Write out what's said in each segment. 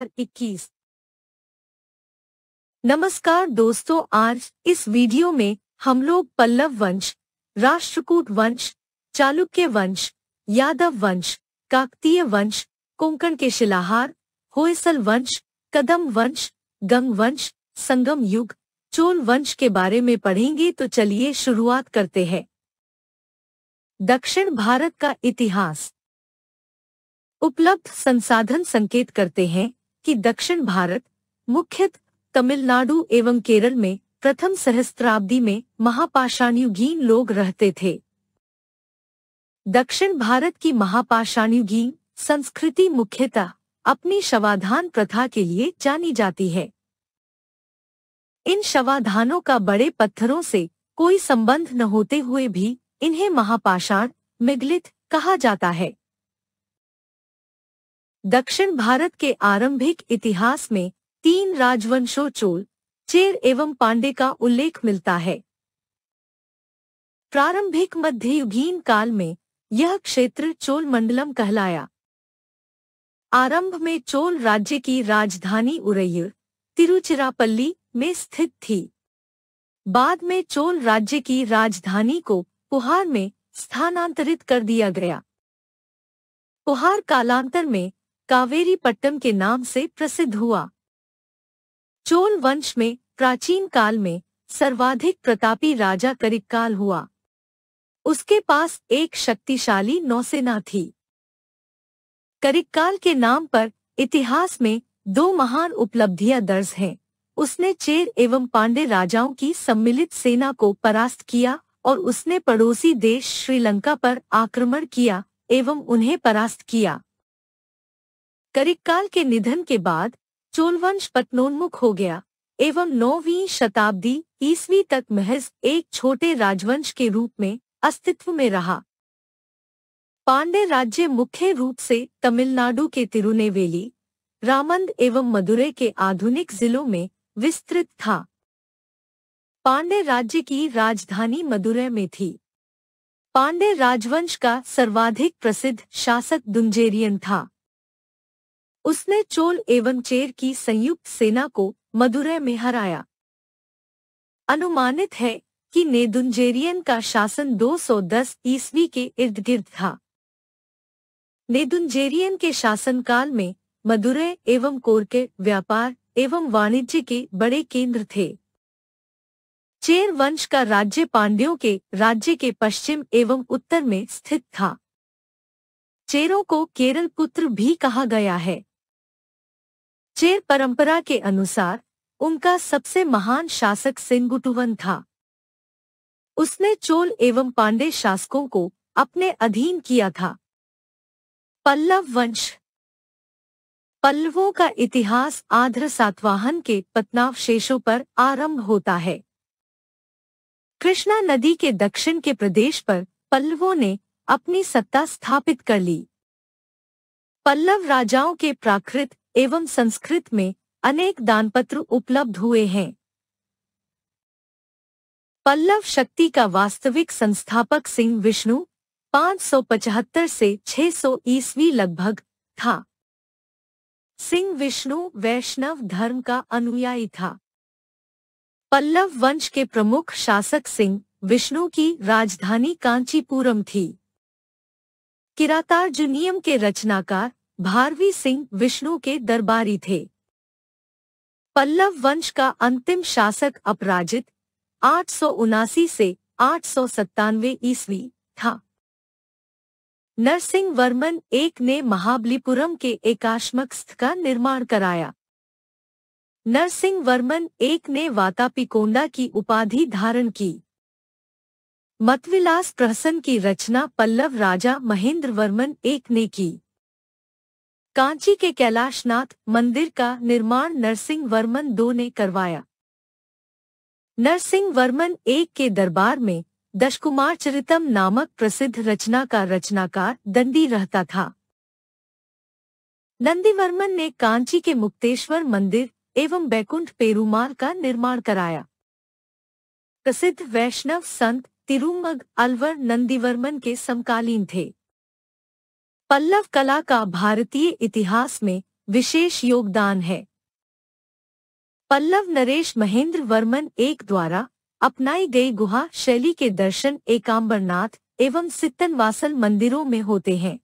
21। नमस्कार दोस्तों, आज इस वीडियो में हम लोग पल्लव वंश, राष्ट्रकूट वंश, चालुक्य वंश, यादव वंश, काकतीय वंश, कोंकण के शिलाहार, होयसल वंश, कदम वंश, गंग वंश, संगम युग, चोल वंश के बारे में पढ़ेंगे। तो चलिए शुरुआत करते हैं। दक्षिण भारत का इतिहास। उपलब्ध संसाधन संकेत करते हैं कि दक्षिण भारत मुख्यतः तमिलनाडु एवं केरल में प्रथम सहस्त्राब्दी में महापाषाणयुगीन लोग रहते थे। दक्षिण भारत की महापाषाणयुगीन संस्कृति मुख्यतः अपनी शवाधान प्रथा के लिए जानी जाती है। इन शवाधानों का बड़े पत्थरों से कोई संबंध न होते हुए भी इन्हें महापाषाण मेगलिथ कहा जाता है। दक्षिण भारत के आरंभिक इतिहास में 3 राजवंशों चोल, चेर एवं पांड्य का उल्लेख मिलता है। प्रारंभिक मध्ययुगीन काल में यह क्षेत्र चोल मंडलम कहलाया। आरंभ में चोल राज्य की राजधानी उरैयूर, तिरुचिरापल्ली में स्थित थी। बाद में चोल राज्य की राजधानी को पुहार में स्थानांतरित कर दिया गया। पुहार कालांतर में कावेरीपट्टम के नाम से प्रसिद्ध हुआ। चोल वंश में प्राचीन काल में सर्वाधिक प्रतापी राजा करिक्काल हुआ। उसके पास एक शक्तिशाली नौसेना थी। करिक्काल के नाम पर इतिहास में 2 महान उपलब्धियां दर्ज हैं। उसने चेर एवं पांड्य राजाओं की सम्मिलित सेना को परास्त किया और उसने पड़ोसी देश श्रीलंका पर आक्रमण किया एवं उन्हें परास्त किया। करिक्काल के निधन के बाद चोलवंश पतनोन्मुख हो गया एवं 9वीं शताब्दी ईस्वी तक महज एक छोटे राजवंश के रूप में अस्तित्व में रहा। पांड्य राज्य मुख्य रूप से तमिलनाडु के तिरुनेवेली, रामंद एवं मदुरै के आधुनिक जिलों में विस्तृत था। पांड्य राज्य की राजधानी मदुरै में थी। पांड्य राजवंश का सर्वाधिक प्रसिद्ध शासक दुंजेरियन था। उसने चोल एवं चेर की संयुक्त सेना को मदुरै में हराया। अनुमानित है कि नेदुंजेरियन का शासन 210 ईस्वी के इर्द गिर्द था। नेदुंजेरियन के शासनकाल में मदुरै एवं कोरके व्यापार एवं वाणिज्य के बड़े केंद्र थे। चेर वंश का राज्य पांड्यों के राज्य के पश्चिम एवं उत्तर में स्थित था। चेरों को केरल पुत्र भी कहा गया है। चेर परंपरा के अनुसार उनका सबसे महान शासक सेंगुटुवन था। उसने चोल एवं पांड्य शासकों को अपने अधीन किया था। पल्लव वंश। पल्लवों का इतिहास आर्द्र सातवाहन के पतनावशेषों पर आरंभ होता है। कृष्णा नदी के दक्षिण के प्रदेश पर पल्लवों ने अपनी सत्ता स्थापित कर ली। पल्लव राजाओं के प्राकृत एवं संस्कृत में अनेक दानपत्र उपलब्ध हुए हैं। पल्लव शक्ति का वास्तविक संस्थापक सिंह विष्णु 575 से 600 ईस्वी लगभग था। सिंह विष्णु वैष्णव धर्म का अनुयायी था। पल्लव वंश के प्रमुख शासक सिंह विष्णु की राजधानी कांचीपुरम थी। किरातार्जुनीयम के रचनाकार भारवी सिंह विष्णु के दरबारी थे। पल्लव वंश का अंतिम शासक अपराजित 879 से 897 ईस्वी था। नरसिंह वर्मन एक ने महाबलीपुरम के एकाश्मकस्थ का निर्माण कराया। नरसिंह वर्मन एक ने वातापिकोंडा की उपाधि धारण की। मतविलास प्रहसन की रचना पल्लव राजा महेंद्र वर्मन एक ने की। कांची के कैलाशनाथ मंदिर का निर्माण नरसिंह वर्मन II ने करवाया। नरसिंह वर्मन एक के दरबार में दशकुमारचरितम नामक प्रसिद्ध रचना का रचनाकार दंडी रहता था। नंदीवर्मन ने कांची के मुक्तेश्वर मंदिर एवं बैकुंठ पेरुमाल का निर्माण कराया। प्रसिद्ध वैष्णव संत तिरुमग अलवर नंदीवर्मन के समकालीन थे। पल्लव कला का भारतीय इतिहास में विशेष योगदान है। पल्लव नरेश महेंद्र वर्मन एक द्वारा अपनाई गई गुहा शैली के दर्शन एकांबरनाथ एवं सित्तनवासल मंदिरों में होते हैं।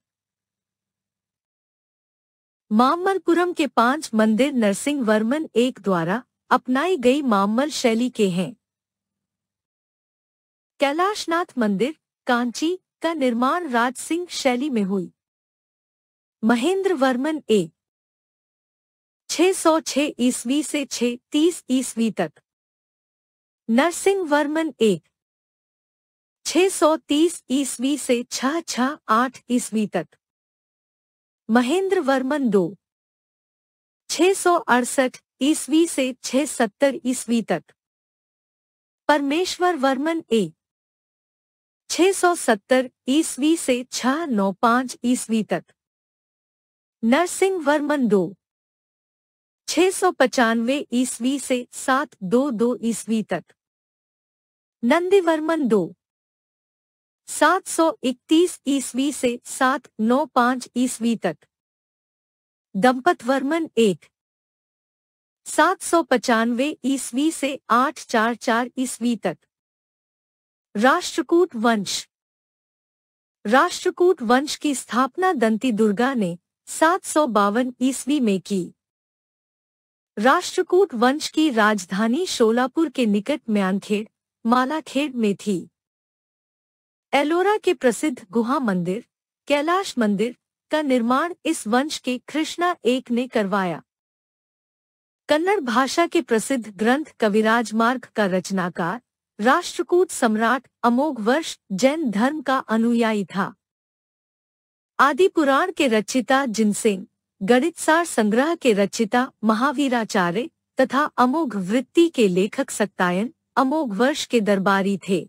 मामल्लपुरम के 5 मंदिर नरसिंह वर्मन एक द्वारा अपनाई गई मामल्ल शैली के हैं। कैलाशनाथ मंदिर कांची का निर्माण राज सिंह शैली में हुई। महेंद्र वर्मन 606 ईस्वी से 630 ईस्वी तक। नरसिंह वर्मन 630 ईस्वी से 668 ईस्वी तक। महेंद्र वर्मन 668 ईस्वी से 670 ईस्वी तक। परमेश्वर वर्मन 670 ईस्वी से 695 ईस्वी तक। नरसिंह वर्मन 695 ईस्वी से 722 ईस्वी तक। नंदीवर्मन 731 ईस्वी से 795 ईस्वी तक। दंपत वर्मन 795 ईस्वी से 844 ईस्वी तक। राष्ट्रकूट वंश की स्थापना दंती दुर्गा ने 752 ईस्वी में की। राष्ट्रकूट वंश की राजधानी शोलापुर के निकट म्यानखेड़ मालाखेड़ में थी। एलोरा के प्रसिद्ध गुहा मंदिर कैलाश मंदिर का निर्माण इस वंश के कृष्णा एक ने करवाया। कन्नड़ भाषा के प्रसिद्ध ग्रंथ कविराज मार्ग का रचनाकार राष्ट्रकूट सम्राट अमोघवर्ष जैन धर्म का अनुयायी था। आदि पुराण के रचिता जिनसेन, गणितसार संग्रह के रचिता महावीराचार्य तथा अमोघ वृत्ति के लेखक सक्तायन अमोघवर्ष के दरबारी थे।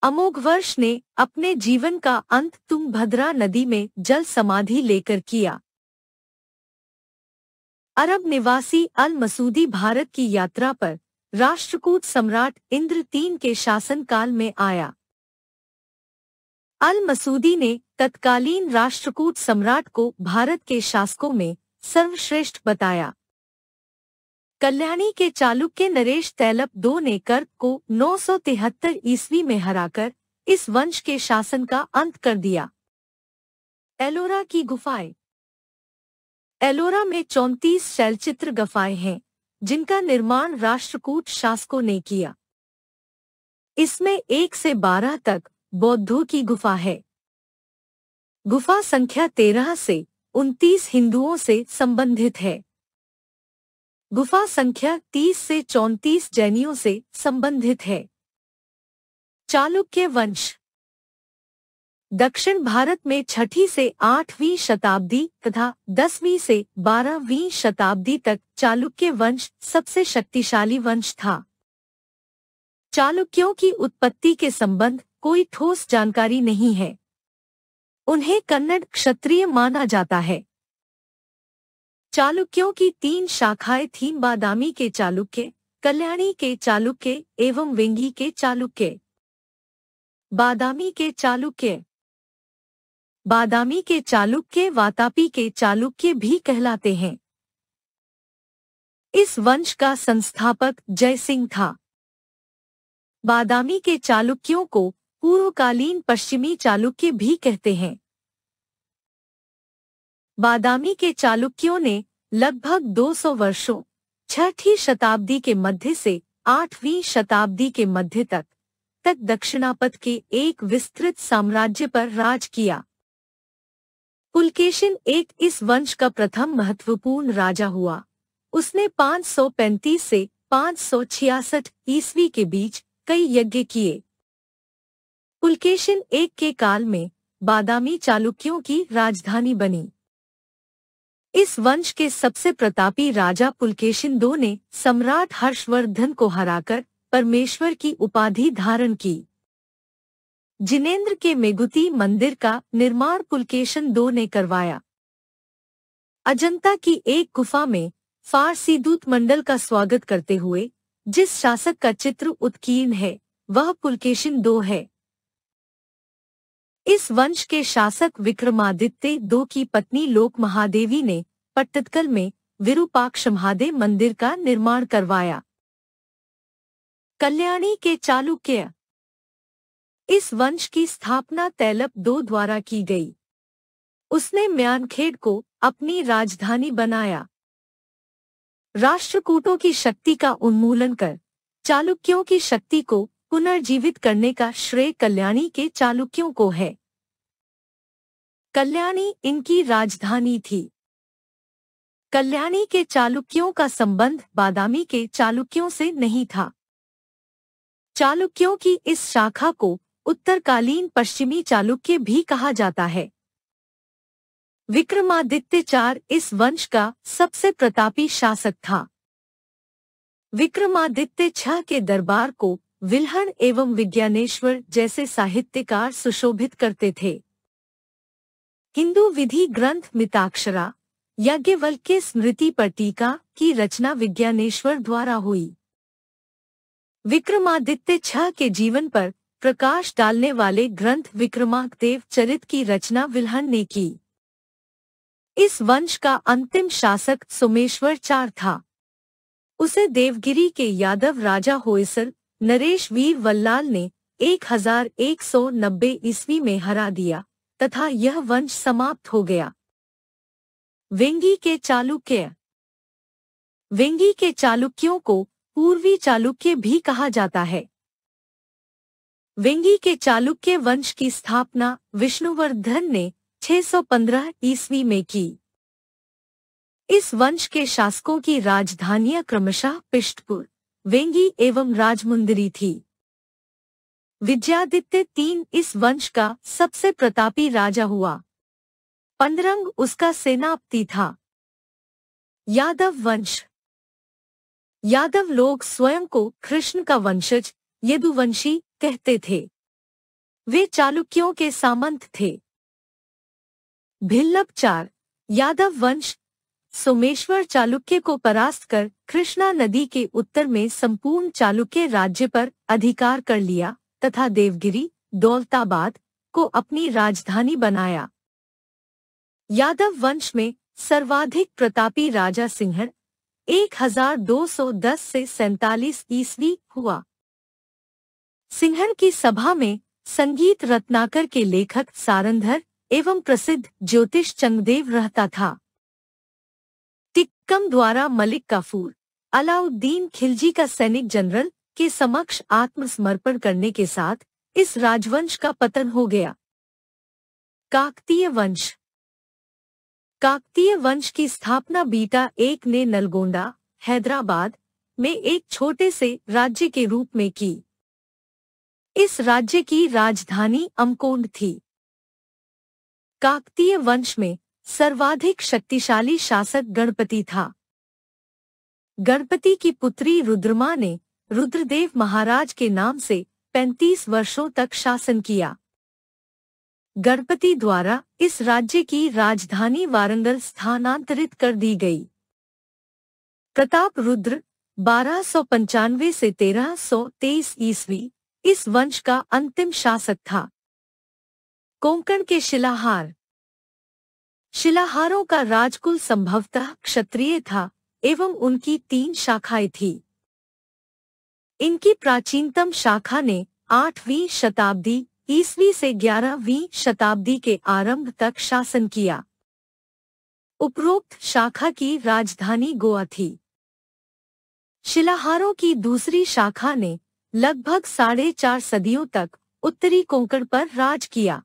अमोघवर्ष ने अपने जीवन का अंत तुंगभद्रा नदी में जल समाधि लेकर किया। अरब निवासी अल मसूदी भारत की यात्रा पर राष्ट्रकूट सम्राट इंद्र III के शासनकाल में आया। अल मसूदी ने तत्कालीन राष्ट्रकूट सम्राट को भारत के शासकों में सर्वश्रेष्ठ बताया। कल्याणी के चालुक्य नरेश तैलप II ने कर्क को 973 ईस्वी में हराकर इस वंश के शासन का अंत कर दिया। एलोरा की गुफाएं। एलोरा में 34 शैलचित्र गुफाएं हैं जिनका निर्माण राष्ट्रकूट शासकों ने किया। इसमें 1 से 12 तक बौद्धों की गुफा है। गुफा संख्या 13 से 29 हिंदुओं से संबंधित है। गुफा संख्या 30 से 34 जैनियों से संबंधित है। चालुक्य वंश। दक्षिण भारत में 6वीं से 8वीं शताब्दी तथा 10वीं से 12वीं शताब्दी तक चालुक्य वंश सबसे शक्तिशाली वंश था। चालुक्यों की उत्पत्ति के संबंध कोई ठोस जानकारी नहीं है। उन्हें कन्नड़ क्षत्रिय माना जाता है। चालुक्यों की 3 शाखाएं थीं: बादामी के चालुक्य, कल्याणी के चालुक्य एवं वेंगी के चालुक्य। बादामी के चालुक्य वातापी के चालुक्य भी कहलाते हैं। इस वंश का संस्थापक जयसिंह था। बादामी के चालुक्यों को पूर्वकालीन पश्चिमी चालुक्य भी कहते हैं। बादामी के चालुक्यों ने लगभग 200 वर्षों 6वीं शताब्दी के मध्य से 8वीं शताब्दी के मध्य तक दक्षिणापथ के एक विस्तृत साम्राज्य पर राज किया। पुलकेशिन एक इस वंश का प्रथम महत्वपूर्ण राजा हुआ। उसने 535 से 566 ईस्वी के बीच कई यज्ञ किए। पुलकेशिन एक के काल में बादामी चालुक्यों की राजधानी बनी। इस वंश के सबसे प्रतापी राजा पुलकेशिन II ने सम्राट हर्षवर्धन को हराकर परमेश्वर की उपाधि धारण की। जिनेंद्र के मेगुती मंदिर का निर्माण पुलकेशिन II ने करवाया। अजंता की एक गुफा में फारसी दूत मंडल का स्वागत करते हुए जिस शासक का चित्र उत्कीर्ण है वह पुलकेशिन II है। इस वंश के शासक विक्रमादित्य II की पत्नी लोक महादेवी ने पट्टदकल में विरूपाक्ष महादेव मंदिर का निर्माण करवाया। कल्याणी के चालुक्य। इस वंश की स्थापना तैलप II द्वारा की गई। उसने म्यानखेड़ को अपनी राजधानी बनाया। राष्ट्रकूटों की शक्ति का उन्मूलन कर चालुक्यों की शक्ति को पुनर्जीवित करने का श्रेय कल्याणी के चालुक्यों को है। कल्याणी इनकी राजधानी थी। कल्याणी के चालुक्यों का संबंध बादामी के चालुक्यों से नहीं था। चालुक्यों की इस शाखा को उत्तरकालीन पश्चिमी चालुक्य भी कहा जाता है। विक्रमादित्य IV इस वंश का सबसे प्रतापी शासक था। विक्रमादित्य IV के दरबार को विल्हण एवं विज्ञानेश्वर जैसे साहित्यकार सुशोभित करते थे। हिंदू विधि ग्रंथ मिताक्षरा याज्ञवल्क्य स्मृति पर टीका की रचना विज्ञानेश्वर द्वारा हुई। विक्रमादित्य IV के जीवन पर प्रकाश डालने वाले ग्रंथ विक्रमादेव चरित की रचना विल्हण ने की। इस वंश का अंतिम शासक सोमेश्वर IV था। उसे देवगिरी के यादव राजा होयसल नरेश वीर वल्लाल ने 1190 ईस्वी में हरा दिया तथा यह वंश समाप्त हो गया। वेंगी के चालुक्य। वेंगी के चालुक्यों को पूर्वी चालुक्य भी कहा जाता है। वेंगी के चालुक्य वंश की स्थापना विष्णुवर्धन ने 615 ईस्वी में की। इस वंश के शासकों की राजधानियां क्रमशः पिष्टपुर, वेंगी एवं राजमुंदरी थी। विजयादित्य III इस वंश का सबसे प्रतापी राजा हुआ। पंद्रंग उसका सेनापति था। यादव वंश। यादव लोग स्वयं को कृष्ण का वंशज यदुवंशी कहते थे। वे चालुक्यों के सामंत थे। भिल्लभ IV यादव वंश सोमेश्वर चालुक्य को परास्त कर कृष्णा नदी के उत्तर में संपूर्ण चालुक्य राज्य पर अधिकार कर लिया तथा देवगिरी, दौलताबाद को अपनी राजधानी बनाया। यादव वंश में सर्वाधिक प्रतापी राजा सिंहण 1210 से 47 ईस्वी हुआ। सिंहण की सभा में संगीत रत्नाकर के लेखक सारंधर एवं प्रसिद्ध ज्योतिष चंगदेव रहता था। टिक्कम द्वारा मलिक काफूर अलाउद्दीन खिलजी का सैनिक जनरल के समक्ष आत्मसमर्पण करने के साथ इस राजवंश का पतन हो गया। काकतीय वंश। काकतीय वंश की स्थापना बीटा I ने नलगोंडा, हैदराबाद में एक छोटे से राज्य के रूप में की। इस राज्य की राजधानी अमकोंड थी। काकतीय वंश में सर्वाधिक शक्तिशाली शासक गणपति था। गणपति की पुत्री रुद्रमा ने रुद्रदेव महाराज के नाम से 35 वर्षों तक शासन किया। गणपति द्वारा इस राज्य की राजधानी वारंगल स्थानांतरित कर दी गई। प्रताप रुद्र 1295 से 1323 ईस्वी इस वंश का अंतिम शासक था। कोंकण के शिलाहार। शिलाहारों का राजकुल संभवतः क्षत्रिय था एवं उनकी 3 शाखाएं थी। इनकी प्राचीनतम शाखा ने 8वीं शताब्दी ईस्वी से 11वीं शताब्दी के आरंभ तक शासन किया। उपरोक्त शाखा की राजधानी गोवा थी। शिलाहारों की दूसरी शाखा ने लगभग 4.5 सदियों तक उत्तरी कोंकण पर राज किया।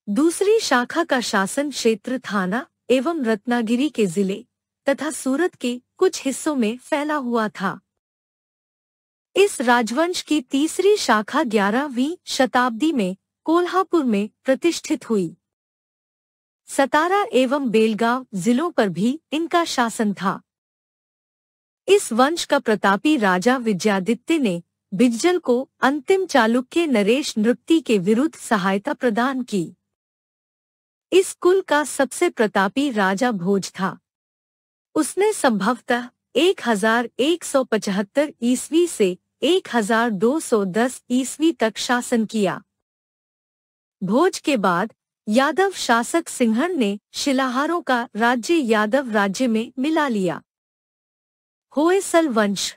दूसरी शाखा का शासन क्षेत्र थाना एवं रत्नागिरी के जिले तथा सूरत के कुछ हिस्सों में फैला हुआ था। इस राजवंश की तीसरी शाखा 11वीं शताब्दी में कोल्हापुर में प्रतिष्ठित हुई। सतारा एवं बेलगांव जिलों पर भी इनका शासन था। इस वंश का प्रतापी राजा विजयादित्य ने बिज्जल को अंतिम चालुक्य नरेश नृपति के विरुद्ध सहायता प्रदान की। इस कुल का सबसे प्रतापी राजा भोज था। उसने संभवतः 1175 ईस्वी से 1210 ईस्वी तक शासन किया। भोज के बाद यादव शासक सिंहण ने शिलाहारों का राज्य यादव राज्य में मिला लिया। होयसल वंश।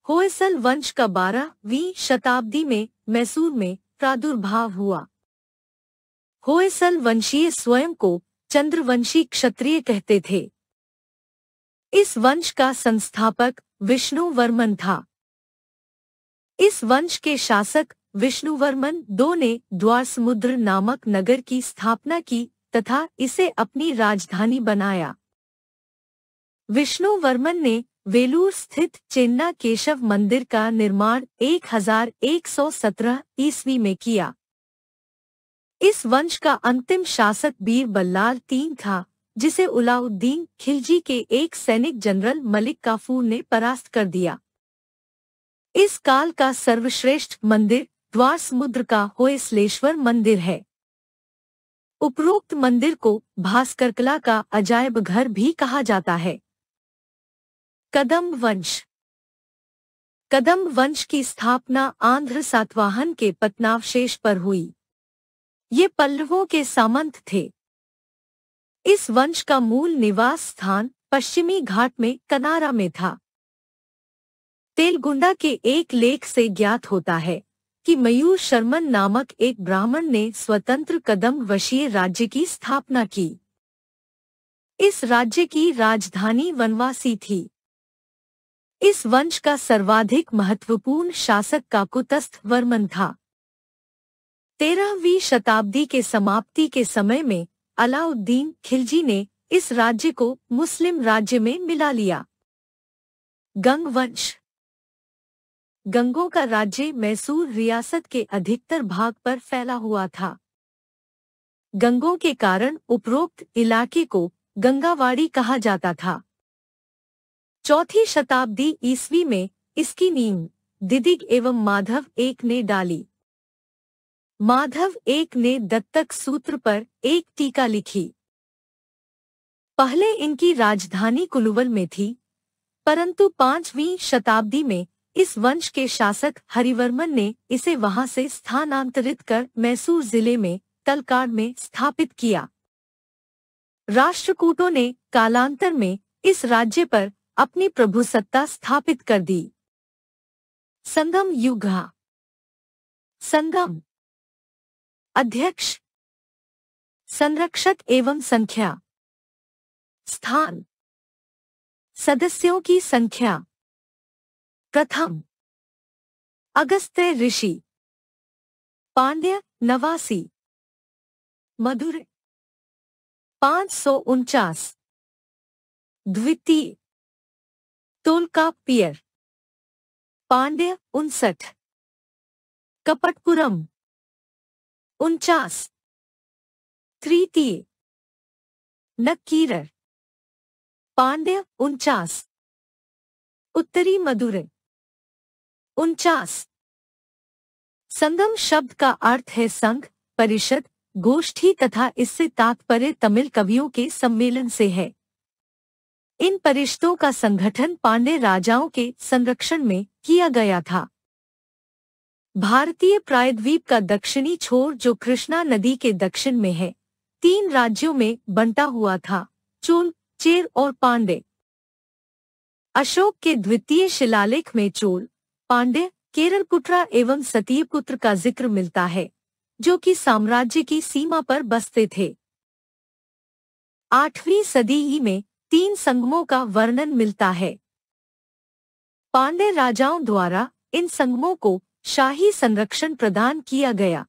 होयसल वंश का 12वीं शताब्दी में मैसूर में प्रादुर्भाव हुआ। होयसल वंशीय स्वयं को चंद्रवंशी क्षत्रिय कहते थे। इस वंश का संस्थापक विष्णुवर्मन था। इस वंश के शासक विष्णुवर्मन II ने द्वारसमुद्र नामक नगर की स्थापना की तथा इसे अपनी राजधानी बनाया। विष्णुवर्मन ने वेलूर स्थित चेन्ना केशव मंदिर का निर्माण 1117 ईस्वी में किया। इस वंश का अंतिम शासक बीर बल्लाल III था, जिसे अलाउद्दीन खिलजी के एक सैनिक जनरल मलिक काफूर ने परास्त कर दिया। इस काल का सर्वश्रेष्ठ मंदिर द्वारसमुद्र का होयसलेश्वर मंदिर है। उपरोक्त मंदिर को भास्करकला का अजायब घर भी कहा जाता है। कदम्ब वंश। कदम्ब वंश की स्थापना आंध्र सातवाहन के पतनावशेष पर हुई। ये पल्लवों के सामंत थे। इस वंश का मूल निवास स्थान पश्चिमी घाट में कनारा में था। तेलगुंडा के एक लेख से ज्ञात होता है कि मयूर शर्मन नामक एक ब्राह्मण ने स्वतंत्र कदम्ब वंशीय राज्य की स्थापना की। इस राज्य की राजधानी वनवासी थी। इस वंश का सर्वाधिक महत्वपूर्ण शासक काकुतस्थ वर्मन था। 13वीं शताब्दी के समाप्ति के समय में अलाउद्दीन खिलजी ने इस राज्य को मुस्लिम राज्य में मिला लिया। गंग वंश। गंगों का राज्य मैसूर रियासत के अधिकतर भाग पर फैला हुआ था। गंगों के कारण उपरोक्त इलाके को गंगावाड़ी कहा जाता था। 4वीं शताब्दी ईस्वी में इसकी नींव दिदिग एवं माधव एक ने डाली। माधव एक ने दत्तक सूत्र पर एक टीका लिखी। पहले इनकी राजधानी कुलुवल में थी, परंतु 5वीं शताब्दी में इस वंश के शासक हरिवर्मन ने इसे वहां से स्थानांतरित कर मैसूर जिले में तलकाड में स्थापित किया। राष्ट्रकूटों ने कालांतर में इस राज्य पर अपनी प्रभुसत्ता स्थापित कर दी। संगम युग। संगम अध्यक्ष, संरक्षक एवं संख्या, स्थान, सदस्यों की संख्या। प्रथम अगस्त्य ऋषि, पांड्य 89, मधुर 549, द्वितीय तोलकाप्पियर, पांड्य 59, कपटपुरम 49, तृतीय नक्कीरर, पांड्य 49, उत्तरी मदुरै 49। संगम शब्द का अर्थ है संघ, परिषद, गोष्ठी तथा इससे तात्पर्य तमिल कवियों के सम्मेलन से है। इन परिषदों का संगठन पांड्य राजाओं के संरक्षण में किया गया था। भारतीय प्रायद्वीप का दक्षिणी छोर जो कृष्णा नदी के दक्षिण में है, 3 राज्यों में बंटा हुआ था, चोल, चेर और पांड्य। अशोक के द्वितीय शिलालेख में चोल, पांड्य, केरलपुत्रा एवं सतीयपुत्र का जिक्र मिलता है, जो कि साम्राज्य की सीमा पर बसते थे। 8वीं सदी ही में 3 संगमों का वर्णन मिलता है। पांड्य राजाओं द्वारा इन संगमों को शाही संरक्षण प्रदान किया गया।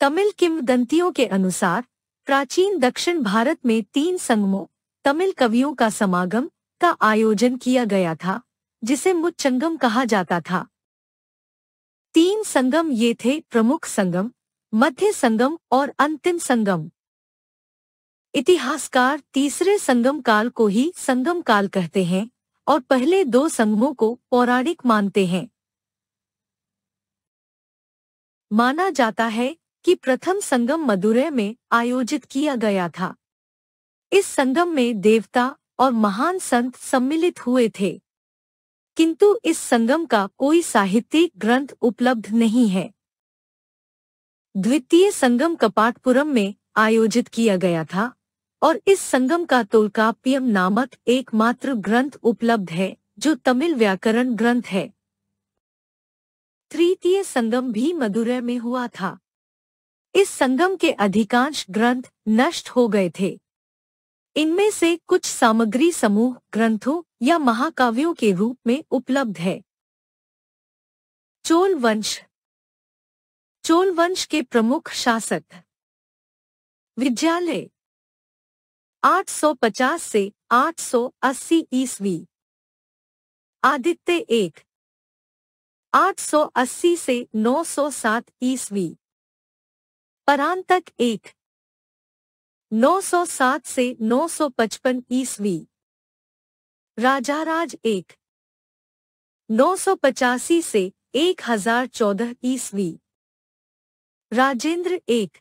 तमिल किंवदंतियों के अनुसार प्राचीन दक्षिण भारत में 3 संगमों, तमिल कवियों का समागम का आयोजन किया गया था, जिसे मुच्चंगम कहा जाता था। 3 संगम ये थे: प्रमुख संगम, मध्य संगम और अंतिम संगम। इतिहासकार तीसरे संगम काल को ही संगम काल कहते हैं और पहले 2 संगमों को पौराणिक मानते हैं। माना जाता है कि प्रथम संगम मदुरै में आयोजित किया गया था। इस संगम में देवता और महान संत सम्मिलित हुए थे, किंतु इस संगम का कोई साहित्यिक ग्रंथ उपलब्ध नहीं है। द्वितीय संगम कपाटपुरम में आयोजित किया गया था और इस संगम का तोल्काप्पियम नामक एकमात्र ग्रंथ उपलब्ध है जो तमिल व्याकरण ग्रंथ है। तृतीय संगम भी मदुरै में हुआ था। इस संगम के अधिकांश ग्रंथ नष्ट हो गए थे। इनमें से कुछ सामग्री समूह ग्रंथों या महाकाव्यों के रूप में उपलब्ध है। चोल वंश। चोल वंश के प्रमुख शासक विद्यालय 850 से 880 ईस्वी, आदित्य 1 880 से 907 ईस्वी, परांतक 1 907 से 955 ईस्वी, राजाराज 1 985 से 1014 ईस्वी, राजेंद्र 1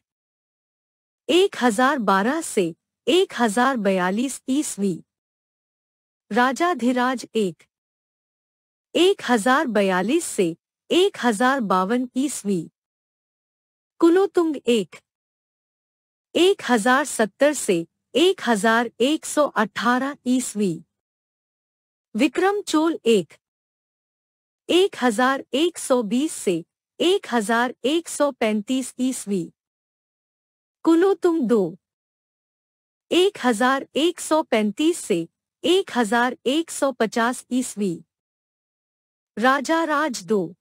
1012 से 1042 ईस्वी, राजाधिराज 1 1042 से 1052 ईस्वी, कुलोतुंग 1 1070 से 1118 ईस्वी, विक्रम चोल 1 1120 से 1135 ईस्वी, कुलोतुंग 2 1135 से 1150 ईस्वी, राजाराज 2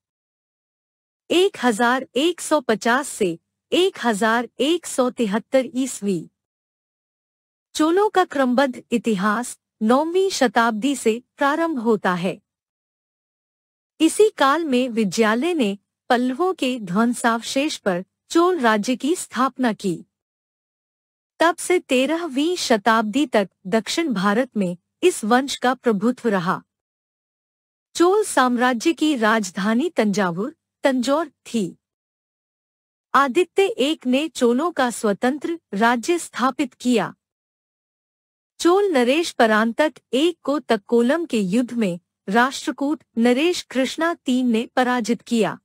1150 से 1173 ईस्वी। चोलों का क्रमबद्ध इतिहास 9वीं शताब्दी से प्रारंभ होता है। इसी काल में विद्यालय ने पल्लवों के ध्वंसावशेष पर चोल राज्य की स्थापना की। तब से 13वीं शताब्दी तक दक्षिण भारत में इस वंश का प्रभुत्व रहा। चोल साम्राज्य की राजधानी तंजौर थी। आदित्य 1 ने चोलों का स्वतंत्र राज्य स्थापित किया। चोल नरेश परांतक 1 को तक्कोलम के युद्ध में राष्ट्रकूट नरेश कृष्णा 3 ने पराजित किया।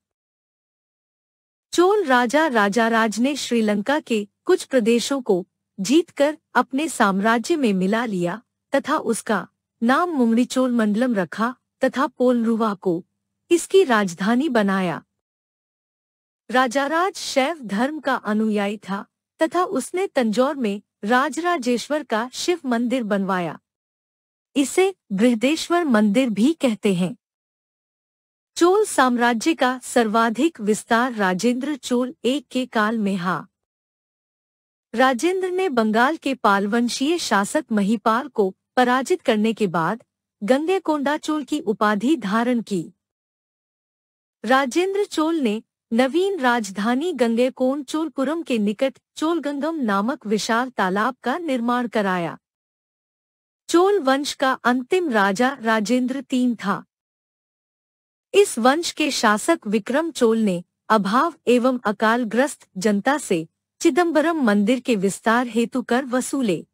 चोल राजा राजाराज ने श्रीलंका के कुछ प्रदेशों को जीतकर अपने साम्राज्य में मिला लिया तथा उसका नाम मुमड़ीचोल मंडलम रखा तथा पोलरुवा को इसकी राजधानी बनाया। राजाराज शैव धर्म का अनुयायी था तथा उसने तंजौर में राजराजेश्वर का शिव मंदिर बनवाया। इसे बृहदेश्वर मंदिर भी कहते हैं। चोल साम्राज्य का सर्वाधिक विस्तार राजेंद्र चोल 1 के काल में हा। राजेंद्र ने बंगाल के पालवंशीय शासक महिपाल को पराजित करने के बाद गंगैकोंडा चोल की उपाधि धारण की। राजेंद्र चोल ने नवीन राजधानी गंगैकोंडचोलपुरम के निकट चोलगंगम नामक विशाल तालाब का निर्माण कराया। चोल वंश का अंतिम राजा राजेंद्र 3 था। इस वंश के शासक विक्रम चोल ने अभाव एवं अकालग्रस्त जनता से चिदम्बरम मंदिर के विस्तार हेतु कर वसूले।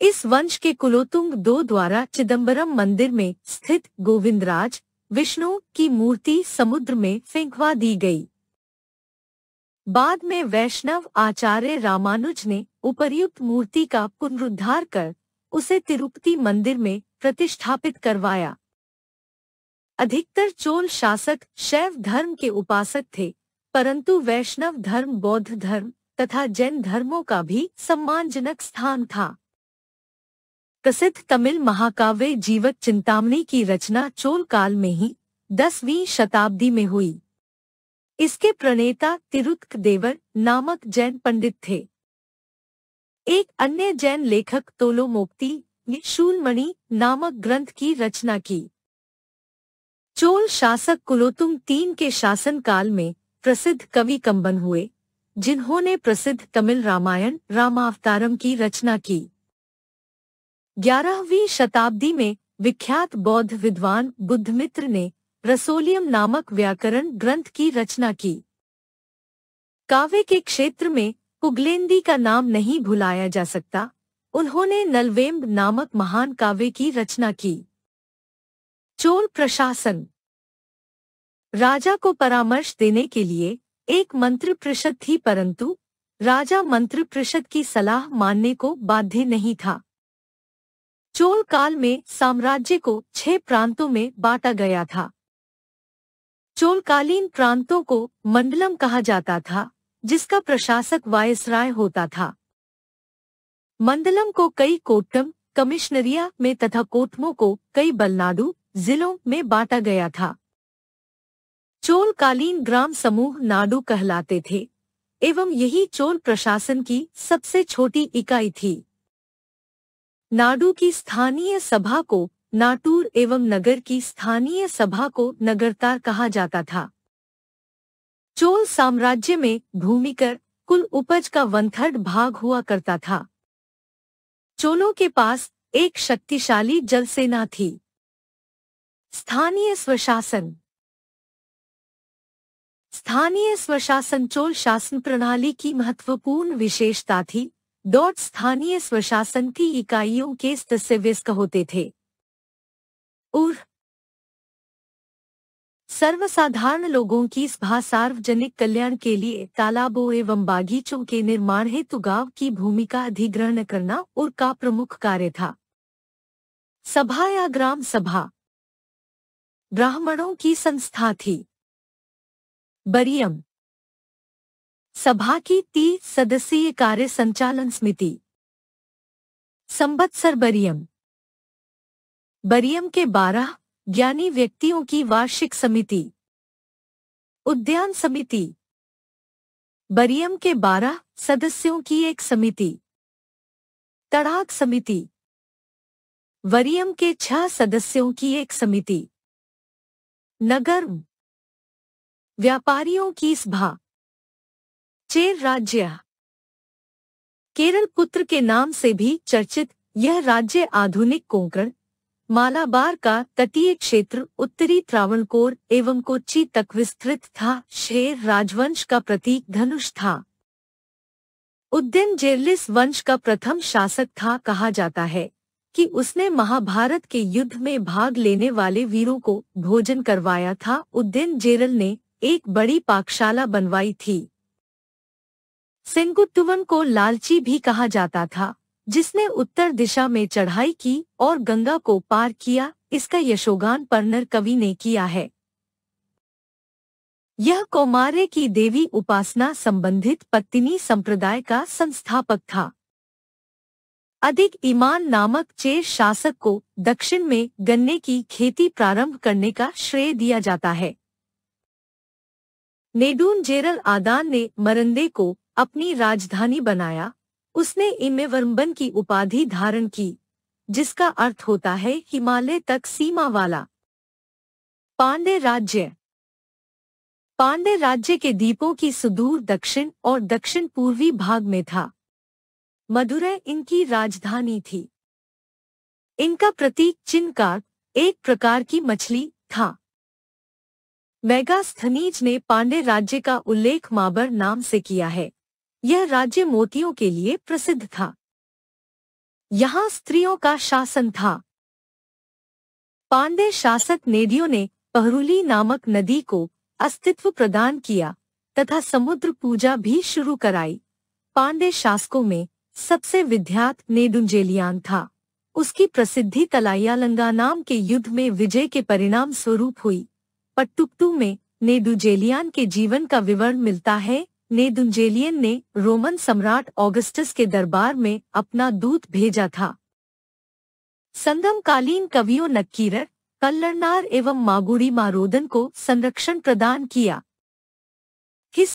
इस वंश के कुलोतुंग 2 द्वारा चिदम्बरम मंदिर में स्थित गोविंदराज विष्णु की मूर्ति समुद्र में फेंकवा दी गई। बाद में वैष्णव आचार्य रामानुज ने उपर्युक्त मूर्ति का पुनरुद्धार कर उसे तिरुपति मंदिर में प्रतिष्ठापित करवाया। अधिकतर चोल शासक शैव धर्म के उपासक थे, परंतु वैष्णव धर्म, बौद्ध धर्म तथा जैन धर्मों का भी सम्मानजनक स्थान था। प्रसिद्ध तमिल महाकाव्य जीवक चिंतामणि की रचना चोल काल में ही 10वीं शताब्दी में हुई। इसके प्रणेता तिरुत्क देवर नामक जैन पंडित थे। एक अन्य जैन लेखक तोलोमोक्ति ने शूलमणि नामक ग्रंथ की रचना की। चोल शासक कुलोतुंग 3 के शासनकाल में प्रसिद्ध कवि कंबन हुए, जिन्होंने प्रसिद्ध तमिल रामायण रामावतारम की रचना की। 11वीं शताब्दी में विख्यात बौद्ध विद्वान बुद्धमित्र ने रसोलियम नामक व्याकरण ग्रंथ की रचना की। काव्य के क्षेत्र में पुगलेंदी का नाम नहीं भुलाया जा सकता। उन्होंने नलवेम्ब नामक महान काव्य की रचना की। चोल प्रशासन। राजा को परामर्श देने के लिए एक मंत्रिपरिषद थी, परंतु राजा मंत्रिपरिषद की सलाह मानने को बाध्य नहीं था। चोल काल में साम्राज्य को 6 प्रांतों में बांटा गया था। चोलकालीन प्रांतों को मंडलम कहा जाता था, जिसका प्रशासक वायसराय होता था। मंडलम को कई कोट्टम कमिश्नरिया में तथा कोटमों को कई बलनाडु जिलों में बांटा गया था। चोलकालीन ग्राम समूह नाडु कहलाते थे एवं यही चोल प्रशासन की सबसे छोटी इकाई थी। नाडु की स्थानीय सभा को नाटूर एवं नगर की स्थानीय सभा को नगरतार कहा जाता था। चोल साम्राज्य में भूमिकर कुल उपज का 1/3 भाग हुआ करता था। चोलों के पास एक शक्तिशाली जलसेना थी। स्थानीय स्वशासन चोल शासन प्रणाली की महत्वपूर्ण विशेषता थी। स्थानीय स्वशासन की इकाइयों के सदस्य वयस्क होते थे और सर्वसाधारण लोगों की सभा सार्वजनिक कल्याण के लिए तालाबों एवं बागीचों के निर्माण हेतु गांव की भूमि का अधिग्रहण करना और का प्रमुख कार्य था। सभा या ग्राम सभा ब्राह्मणों की संस्था थी। बरियम सभा की 30 सदस्यीय कार्य संचालन समिति। संवत्सर बरियम के 12 ज्ञानी व्यक्तियों की वार्षिक समिति। उद्यान समिति बरियम के 12 सदस्यों की एक समिति। तड़ाक समिति बरियम के 6 सदस्यों की एक समिति। नगर व्यापारियों की सभा। चेर राज्य केरल पुत्र के नाम से भी चर्चित यह राज्य आधुनिक कोंकण, मालाबार का तटीय क्षेत्र, उत्तरी त्रावणकोर एवं कोच्चि तक विस्तृत था। शेर राजवंश का प्रतीक धनुष था। उद्यन जेरलिस वंश का प्रथम शासक था। कहा जाता है कि उसने महाभारत के युद्ध में भाग लेने वाले वीरों को भोजन करवाया था। उद्यन जेरल ने एक बड़ी पाकशाला बनवाई थी। सेंगुट्टुवन को लालची भी कहा जाता था, जिसने उत्तर दिशा में चढ़ाई की और गंगा को पार किया। इसका यशोगान परनर कवि ने किया है। यह कौमार्य की देवी उपासना संबंधित पत्तिनी संप्रदाय का संस्थापक था। अधिक ईमान नामक चेर शासक को दक्षिण में गन्ने की खेती प्रारंभ करने का श्रेय दिया जाता है। नेडून जेरल आदान ने मरंदे को अपनी राजधानी बनाया। उसने इमेवरम्बन की उपाधि धारण की, जिसका अर्थ होता है हिमालय तक सीमा वाला। पांड्य राज्य के द्वीपों की सुदूर दक्षिण और दक्षिण पूर्वी भाग में था। मदुरै इनकी राजधानी थी। इनका प्रतीक चिन्हकार एक प्रकार की मछली था। मेगास्थनीज ने पांड्य राज्य का उल्लेख माबर नाम से किया है। यह राज्य मोतियों के लिए प्रसिद्ध था। यहाँ स्त्रियों का शासन था। पांड्य शासक नेडियो ने पहरुली नामक नदी को अस्तित्व प्रदान किया तथा समुद्र पूजा भी शुरू कराई। पांड्य शासकों में सबसे विख्यात नेदुंजेलियान था। उसकी प्रसिद्धि तलायालंगा नाम के युद्ध में विजय के परिणाम स्वरूप हुई। पट्टुक्टू में नेदुंजेलियान के जीवन का विवरण मिलता है। नेदुंजेलियन ने रोमन सम्राट ऑगस्टस के दरबार में अपना दूत भेजा था। संगमकालीन कवियों नक्कीरर, कल्लरनार एवं मागुड़ी मारोदन को संरक्षण प्रदान किया।